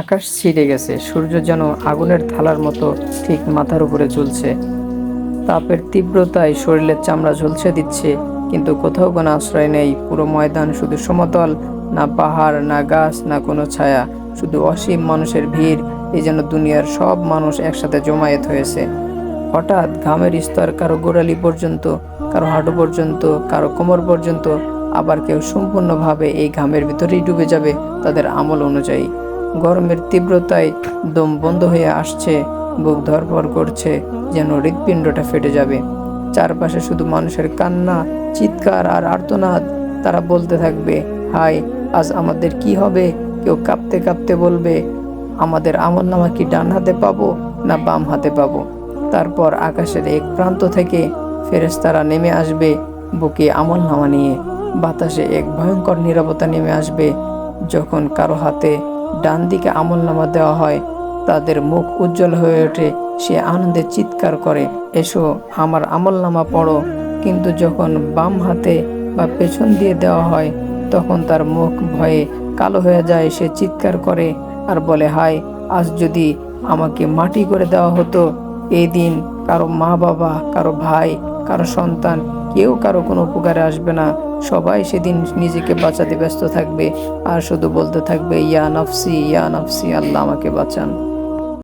আকাশ ছিঁড়ে গেছে, সূর্য যেন আগুনের থালার মতো ঠিক মাথার উপরে ঝুলছে। তাপের তীব্রতায় শরীরের চামড়া ঝলসে দিচ্ছে, কিন্তু কোথাও কোনো আশ্রয় নেই। পুরো ময়দান শুধু সমতল, না পাহাড়, না গাছ, না কোনো ছায়া, শুধু অসীম মানুষের ভিড়। এই যেন দুনিয়ার সব মানুষ একসাথে জমায়েত হয়েছে। হঠাৎ ঘামের স্তর কারো গোড়ালি পর্যন্ত, কারো হাঁটু পর্যন্ত, কারো কোমর পর্যন্ত, আবার কেউ সম্পূর্ণভাবে এই ঘামের ভিতরেই ডুবে যাবে তাদের আমল অনুযায়ী। গরমের তীব্রতায় দম বন্ধ হয়ে আসছে, বুক ধড়ফড় করছে, যেন হৃৎপিণ্ডটা ফেটে যাবে। চারপাশে শুধু মানুষের কান্না, চিৎকার আর আর্তনাদ। তারা বলতে থাকবে, হায়, আজ আমাদের কি হবে? কেউ কাঁপতে কাঁপতে বলবে, আমাদের আমলনামা কি ডান হাতে পাবো না বাম হাতে পাবো? তারপর আকাশের এক প্রান্ত থেকে ফেরেশতারা নেমে আসবে বুকে আমলনামা নিয়ে। বাতাসে এক ভয়ঙ্কর নীরবতা নেমে আসবে। যখন কারো হাতে ডান দিকে আমলনামা দেওয়া হয়, তাদের মুখ উজ্জ্বল হয়ে ওঠে, সে আনন্দে চিৎকার করে, এসো আমার আমলনামা পড়ো। কিন্তু যখন বাম হাতে বা পেছন দিয়ে দেওয়া হয়, তখন তার মুখ ভয়ে কালো হয়ে যায়। সে চিৎকার করে আর বলে, হায়, আজ যদি আমাকে মাটি করে দেওয়া হতো। এই দিন কারো মা বাবা, কারো ভাই, কারো সন্তান, কেউ কারো কোনো উপকারে আসবে না। সবাই সেদিন নিজেকে বাঁচাতে ব্যস্ত থাকবে আর শুধু বলতে থাকবে, ইয়া নফসি, ইয়া নফসি, আল্লাহ আমাকে বাঁচান।